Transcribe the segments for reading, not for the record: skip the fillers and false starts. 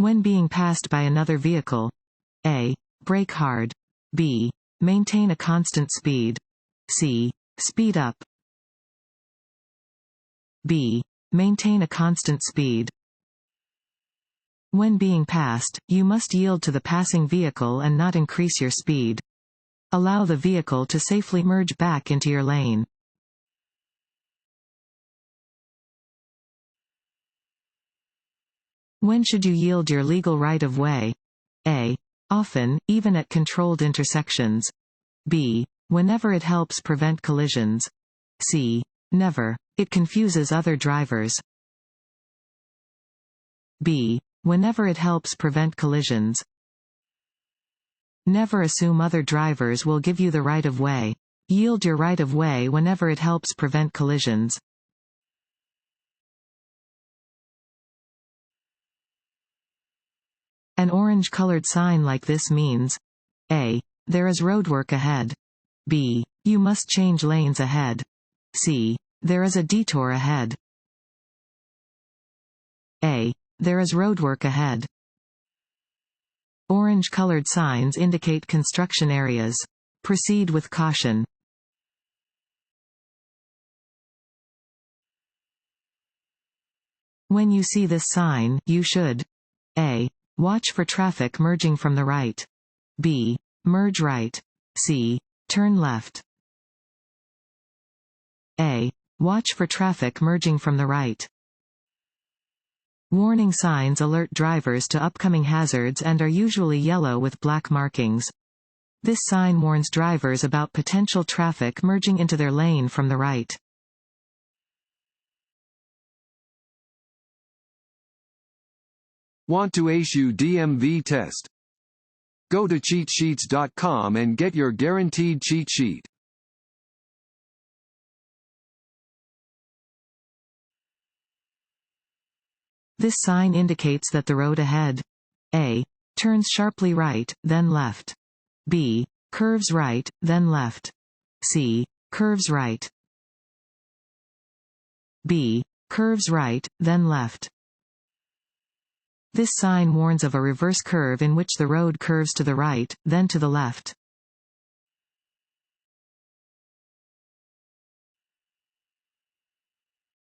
When being passed by another vehicle. A. Brake hard. B. Maintain a constant speed. C. Speed up. B. Maintain a constant speed. When being passed, you must yield to the passing vehicle and not increase your speed. Allow the vehicle to safely merge back into your lane. When should you yield your legal right-of-way? A. Often, even at controlled intersections. B. Whenever it helps prevent collisions. C. Never. It confuses other drivers. B. Whenever it helps prevent collisions. Never assume other drivers will give you the right-of-way. Yield your right-of-way whenever it helps prevent collisions. An orange-colored sign like this means A. There is roadwork ahead. B. You must change lanes ahead. C. There is a detour ahead. A. There is roadwork ahead. Orange-colored signs indicate construction areas. Proceed with caution. When you see this sign, you should A. Watch for traffic merging from the right. B. Merge right. C. Turn left. A. Watch for traffic merging from the right. Warning signs alert drivers to upcoming hazards and are usually yellow with black markings. This sign warns drivers about potential traffic merging into their lane from the right. Want to ace your DMV test? Go to cheatsheets.com and get your guaranteed cheat sheet. This sign indicates that the road ahead A. Turns sharply right, then left. B. Curves right, then left. C. Curves right. B. Curves right, then left. This sign warns of a reverse curve in which the road curves to the right, then to the left.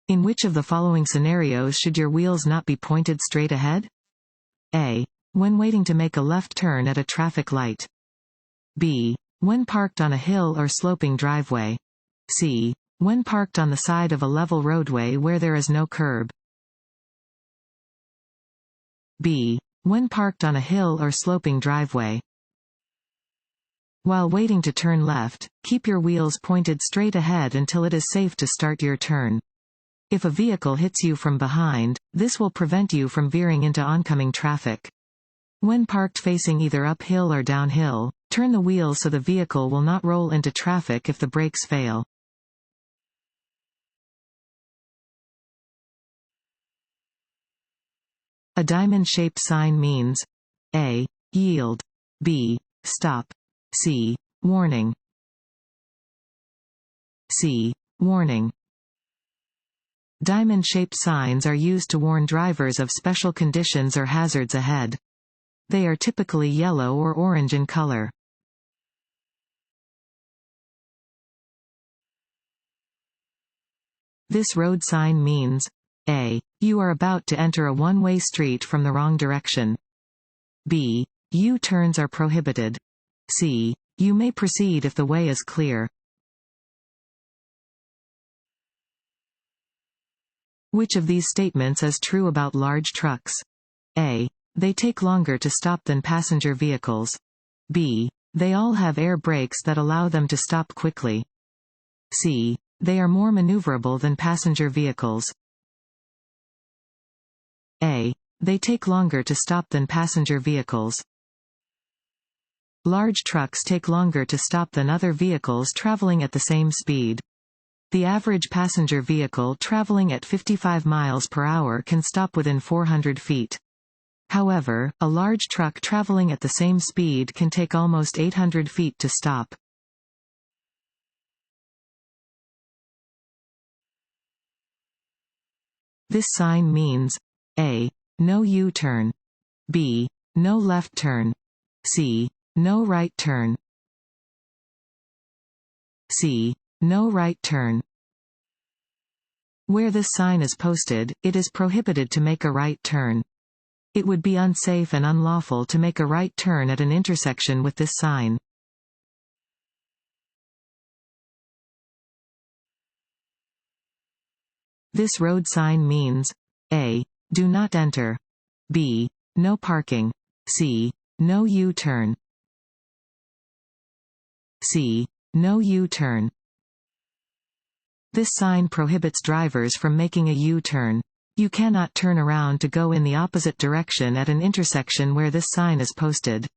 In which of the following scenarios should your wheels not be pointed straight ahead? A. When waiting to make a left turn at a traffic light. B. When parked on a hill or sloping driveway. C. When parked on the side of a level roadway where there is no curb. B. When parked on a hill or sloping driveway. While waiting to turn left, keep your wheels pointed straight ahead until it is safe to start your turn. If a vehicle hits you from behind, this will prevent you from veering into oncoming traffic. When parked facing either uphill or downhill, turn the wheels so the vehicle will not roll into traffic if the brakes fail. A diamond-shaped sign means A. Yield. B. Stop. C. Warning. C. Warning. Diamond-shaped signs are used to warn drivers of special conditions or hazards ahead. They are typically yellow or orange in color. This road sign means A. You are about to enter a one-way street from the wrong direction. B. U-turns are prohibited. C. You may proceed if the way is clear. Which of these statements is true about large trucks? A. They take longer to stop than passenger vehicles. B. They all have air brakes that allow them to stop quickly. C. They are more maneuverable than passenger vehicles. A. They take longer to stop than passenger vehicles. Large trucks take longer to stop than other vehicles traveling at the same speed. The average passenger vehicle traveling at 55 miles per hour can stop within 400 feet. However, a large truck traveling at the same speed can take almost 800 feet to stop. This sign means A. No U-turn. B. No left turn. C. No right turn. C. No right turn. Where this sign is posted, it is prohibited to make a right turn. It would be unsafe and unlawful to make a right turn at an intersection with this sign. This road sign means A. Do not enter. B. No parking. C. No U-turn. C. No U-turn. This sign prohibits drivers from making a U-turn. You cannot turn around to go in the opposite direction at an intersection where this sign is posted.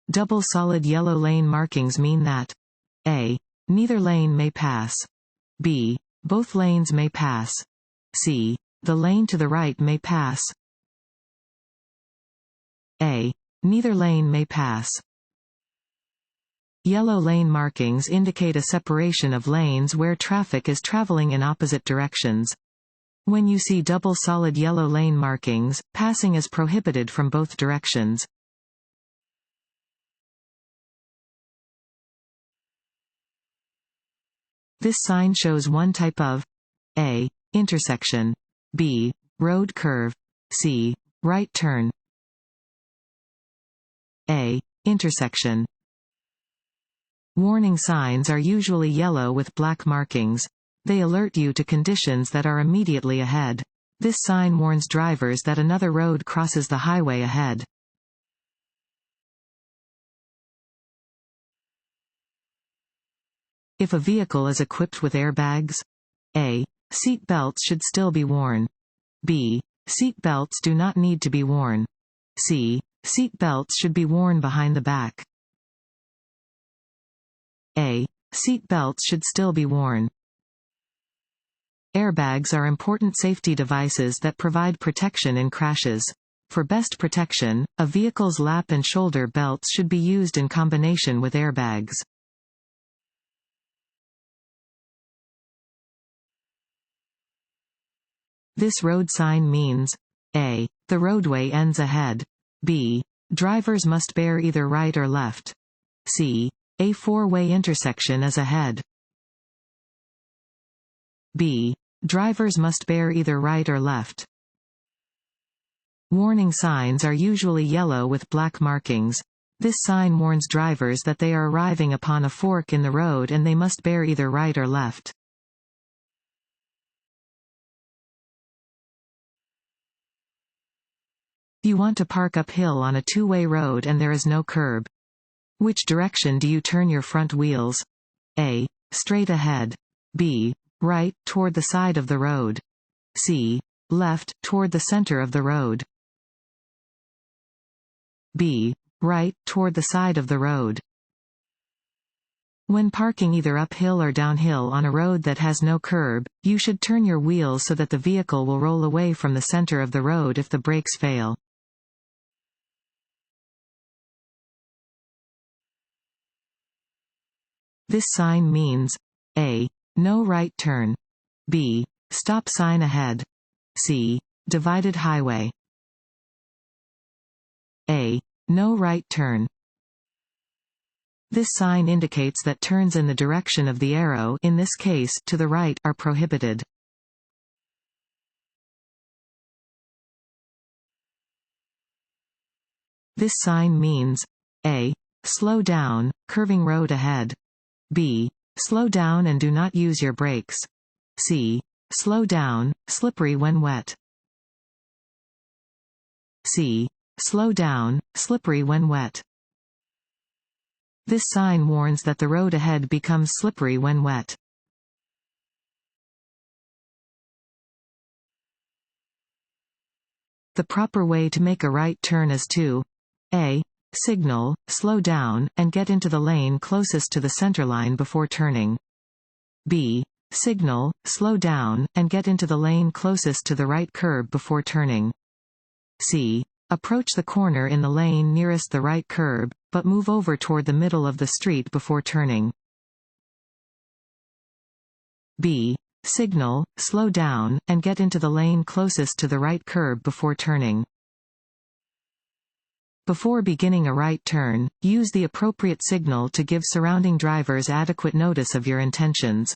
Double solid yellow lane markings mean that A. Neither lane may pass. B. Both lanes may pass. C. The lane to the right may pass. A. Neither lane may pass. Yellow lane markings indicate a separation of lanes where traffic is traveling in opposite directions. When you see double solid yellow lane markings, passing is prohibited from both directions. This sign shows one type of A. Intersection. B. Road curve. C. Right turn. A. Intersection. Warning signs are usually yellow with black markings. They alert you to conditions that are immediately ahead. This sign warns drivers that another road crosses the highway ahead. If a vehicle is equipped with airbags, A. Seat belts should still be worn. B. Seat belts do not need to be worn. C. Seat belts should be worn behind the back. A. Seat belts should still be worn. Airbags are important safety devices that provide protection in crashes. For best protection, a vehicle's lap and shoulder belts should be used in combination with airbags. This road sign means A. The roadway ends ahead. B. Drivers must bear either right or left. C. A four-way intersection is ahead. B. Drivers must bear either right or left. Warning signs are usually yellow with black markings. This sign warns drivers that they are arriving upon a fork in the road and they must bear either right or left. You want to park uphill on a two-way road and there is no curb. Which direction do you turn your front wheels? A. Straight ahead. B. Right, toward the side of the road. C. Left, toward the center of the road. B. Right, toward the side of the road. When parking either uphill or downhill on a road that has no curb, you should turn your wheels so that the vehicle will roll away from the center of the road if the brakes fail. This sign means A. No right turn. B. Stop sign ahead. C. Divided highway. A. No right turn. This sign indicates that turns in the direction of the arrow, in this case, to the right, are prohibited. This sign means A. Slow down, curving road ahead. B. Slow down and do not use your brakes. C. Slow down, slippery when wet. C. Slow down, slippery when wet. This sign warns that the road ahead becomes slippery when wet. The proper way to make a right turn is to A. Signal, slow down, and get into the lane closest to the centerline before turning. B. Signal, slow down, and get into the lane closest to the right curb before turning. C. Approach the corner in the lane nearest the right curb, but move over toward the middle of the street before turning. B. Signal, slow down, and get into the lane closest to the right curb before turning. Before beginning a right turn, use the appropriate signal to give surrounding drivers adequate notice of your intentions.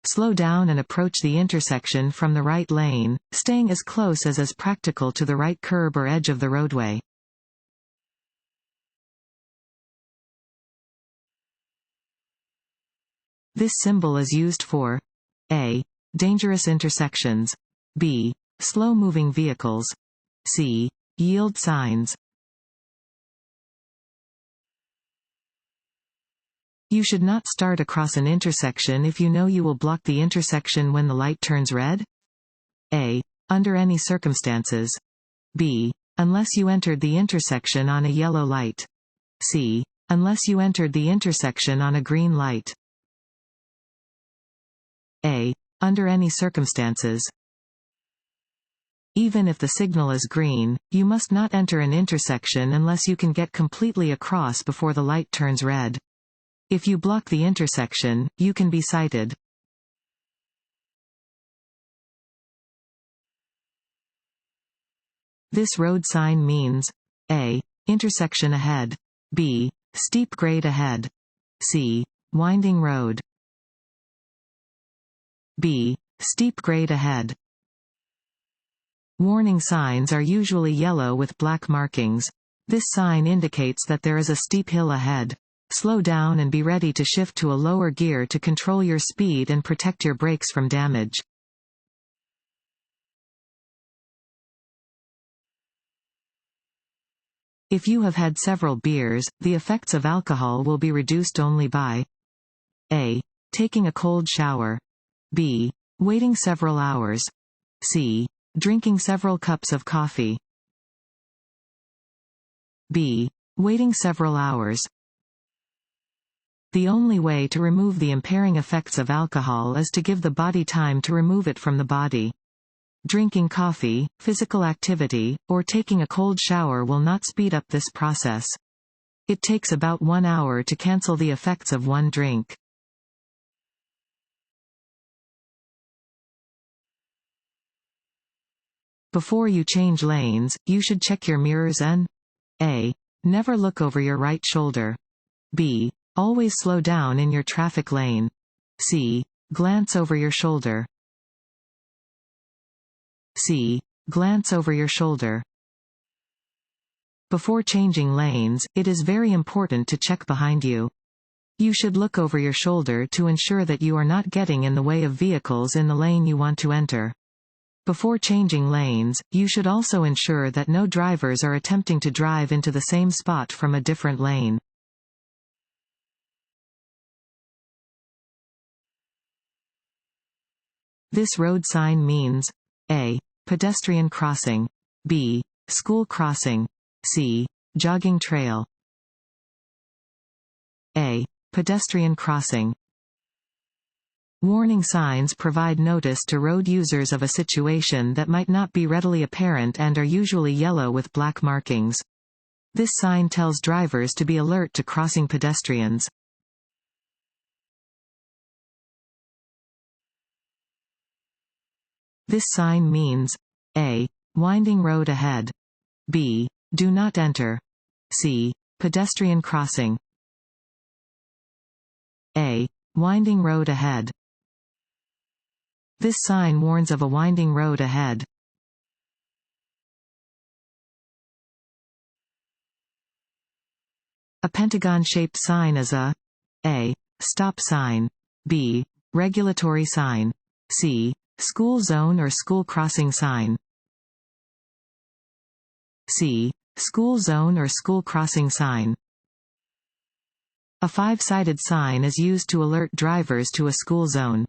Slow down and approach the intersection from the right lane, staying as close as practical to the right curb or edge of the roadway. This symbol is used for A. Dangerous intersections. B. Slow-moving vehicles. C. Yield signs. You should not start across an intersection if you know you will block the intersection when the light turns red. A. Under any circumstances. B. Unless you entered the intersection on a yellow light. C. Unless you entered the intersection on a green light. A. Under any circumstances. Even if the signal is green, you must not enter an intersection unless you can get completely across before the light turns red. If you block the intersection, you can be cited. This road sign means A. Intersection ahead. B. Steep grade ahead. C. Winding road. B. Steep grade ahead. Warning signs are usually yellow with black markings. This sign indicates that there is a steep hill ahead. Slow down and be ready to shift to a lower gear to control your speed and protect your brakes from damage. If you have had several beers, the effects of alcohol will be reduced only by A. Taking a cold shower. B. Waiting several hours. C. Drinking several cups of coffee. B. Waiting several hours. The only way to remove the impairing effects of alcohol is to give the body time to remove it from the body. Drinking coffee, physical activity, or taking a cold shower will not speed up this process. It takes about 1 hour to cancel the effects of one drink. Before you change lanes, you should check your mirrors and A. Never look over your right shoulder. B. Always slow down in your traffic lane. C. Glance over your shoulder. C. Glance over your shoulder. Before changing lanes, it is very important to check behind you. You should look over your shoulder to ensure that you are not getting in the way of vehicles in the lane you want to enter. Before changing lanes, you should also ensure that no drivers are attempting to drive into the same spot from a different lane. This road sign means A. Pedestrian crossing. B. School crossing. C. Jogging trail. A. Pedestrian crossing. Warning signs provide notice to road users of a situation that might not be readily apparent and are usually yellow with black markings. This sign tells drivers to be alert to crossing pedestrians. This sign means A. Winding road ahead. B. Do not enter. C. Pedestrian crossing. A. Winding road ahead. This sign warns of a winding road ahead. A pentagon-shaped sign is a A. Stop sign. B. Regulatory sign. C. School zone or school crossing sign. C. School zone or school crossing sign. A 5-sided sign is used to alert drivers to a school zone.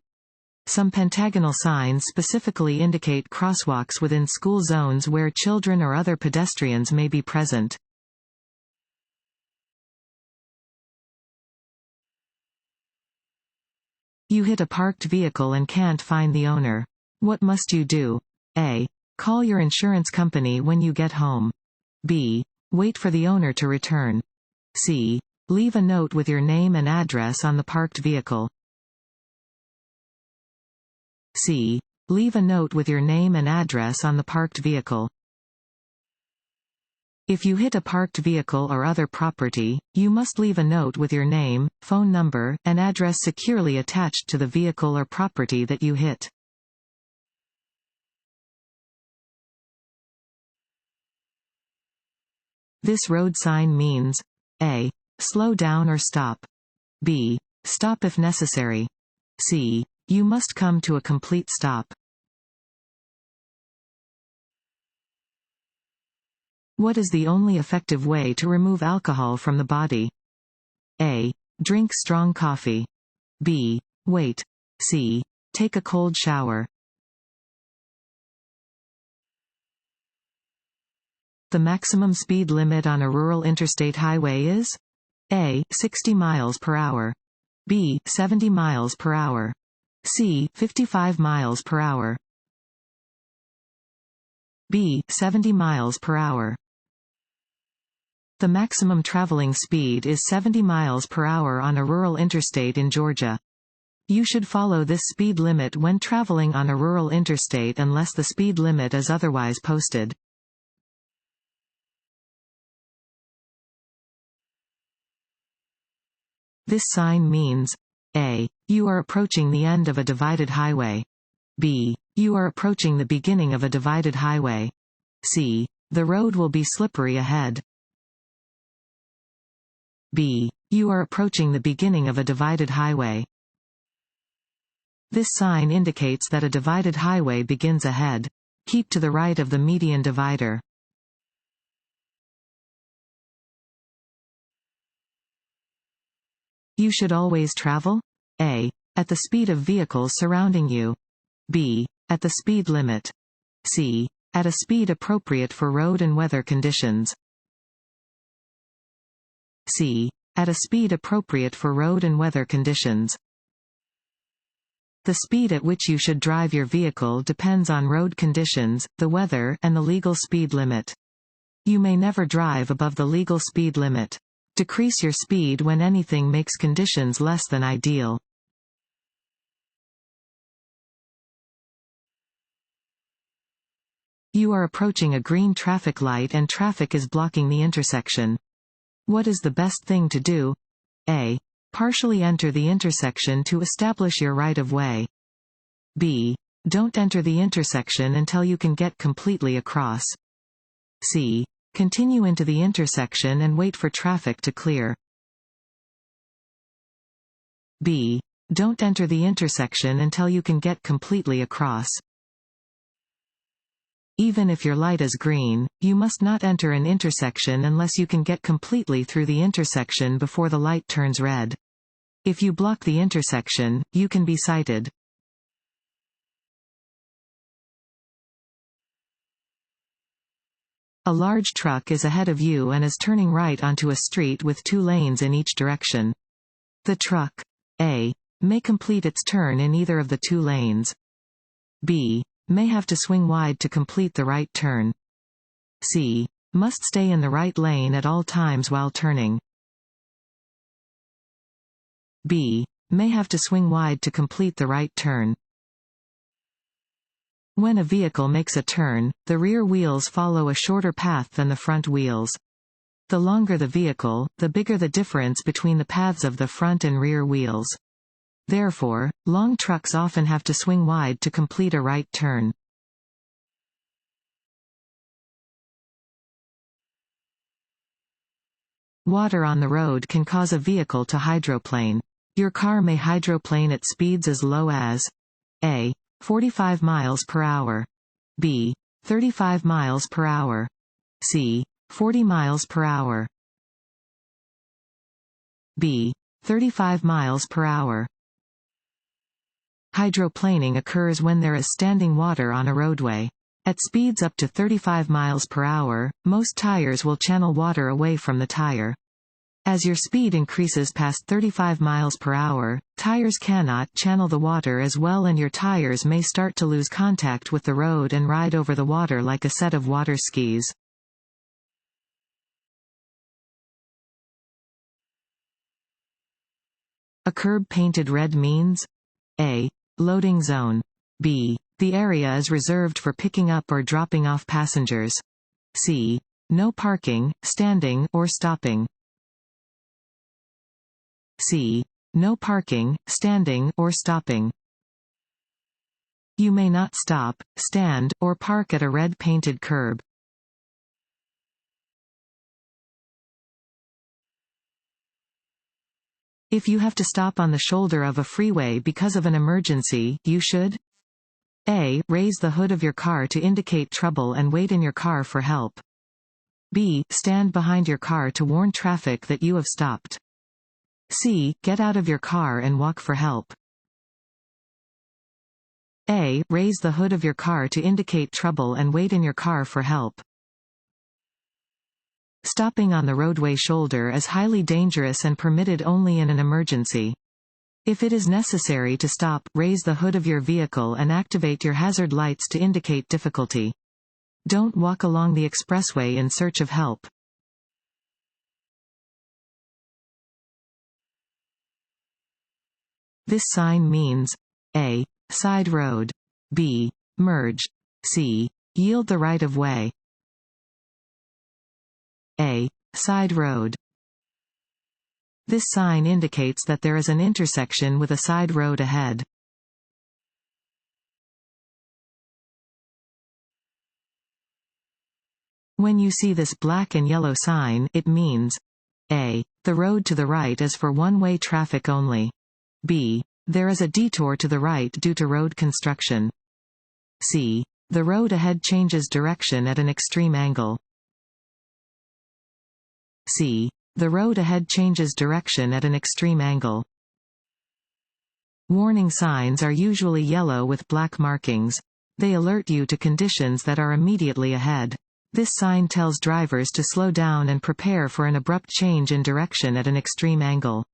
Some pentagonal signs specifically indicate crosswalks within school zones where children or other pedestrians may be present. You hit a parked vehicle and can't find the owner. What must you do? A. Call your insurance company when you get home. B. Wait for the owner to return. C. Leave a note with your name and address on the parked vehicle. C. Leave a note with your name and address on the parked vehicle. If you hit a parked vehicle or other property, you must leave a note with your name, phone number, and address securely attached to the vehicle or property that you hit. This road sign means A. Slow down or stop. B. Stop if necessary. C. You must come to a complete stop. What is the only effective way to remove alcohol from the body? A. Drink strong coffee. B. Wait. C. Take a cold shower. The maximum speed limit on a rural interstate highway is A. 60 miles per hour. B. 70 miles per hour. C. 55 miles per hour. B. 70 miles per hour. The maximum traveling speed is 70 miles per hour on a rural interstate in Georgia. You should follow this speed limit when traveling on a rural interstate unless the speed limit is otherwise posted. This sign means A. You are approaching the end of a divided highway. B. You are approaching the beginning of a divided highway. C. The road will be slippery ahead. B. You are approaching the beginning of a divided highway. This sign indicates that a divided highway begins ahead. Keep to the right of the median divider. You should always travel A. At the speed of vehicles surrounding you. B. At the speed limit. C. At a speed appropriate for road and weather conditions. C. At a speed appropriate for road and weather conditions. The speed at which you should drive your vehicle depends on road conditions, the weather, and the legal speed limit. You may never drive above the legal speed limit. Decrease your speed when anything makes conditions less than ideal. You are approaching a green traffic light and traffic is blocking the intersection. What is the best thing to do? A. Partially enter the intersection to establish your right-of-way. B. Don't enter the intersection until you can get completely across. C. Continue into the intersection and wait for traffic to clear. B. Don't enter the intersection until you can get completely across. Even if your light is green, you must not enter an intersection unless you can get completely through the intersection before the light turns red. If you block the intersection, you can be cited. A large truck is ahead of you and is turning right onto a street with 2 lanes in each direction. The truck A. May complete its turn in either of the 2 lanes. B. May have to swing wide to complete the right turn. C. Must stay in the right lane at all times while turning. B. May have to swing wide to complete the right turn. When a vehicle makes a turn, the rear wheels follow a shorter path than the front wheels. The longer the vehicle, the bigger the difference between the paths of the front and rear wheels. Therefore, long trucks often have to swing wide to complete a right turn. Water on the road can cause a vehicle to hydroplane. Your car may hydroplane at speeds as low as A. 45 miles per hour. B. 35 miles per hour. C. 40 miles per hour. B. 35 miles per hour. Hydroplaning occurs when there is standing water on a roadway. At speeds up to 35 miles per hour, most tires will channel water away from the tire. As your speed increases past 35 miles per hour, tires cannot channel the water as well and your tires may start to lose contact with the road and ride over the water like a set of water skis. A curb painted red means A. Loading zone. B. The area is reserved for picking up or dropping off passengers. C. No parking, standing, or stopping. C. No parking, standing, or stopping. You may not stop, stand, or park at a red painted curb. If you have to stop on the shoulder of a freeway because of an emergency, you should A. Raise the hood of your car to indicate trouble and wait in your car for help. B. Stand behind your car to warn traffic that you have stopped. C. Get out of your car and walk for help. A. Raise the hood of your car to indicate trouble and wait in your car for help. Stopping on the roadway shoulder is highly dangerous and permitted only in an emergency. If it is necessary to stop, raise the hood of your vehicle and activate your hazard lights to indicate difficulty. Don't walk along the expressway in search of help. This sign means A. Side road. B. Merge. C. Yield the right of way. A. Side road. This sign indicates that there is an intersection with a side road ahead. When you see this black and yellow sign, it means A. The road to the right is for one-way traffic only. B. There is a detour to the right due to road construction. C. The road ahead changes direction at an extreme angle. C. The road ahead changes direction at an extreme angle. Warning signs are usually yellow with black markings. They alert you to conditions that are immediately ahead. This sign tells drivers to slow down and prepare for an abrupt change in direction at an extreme angle.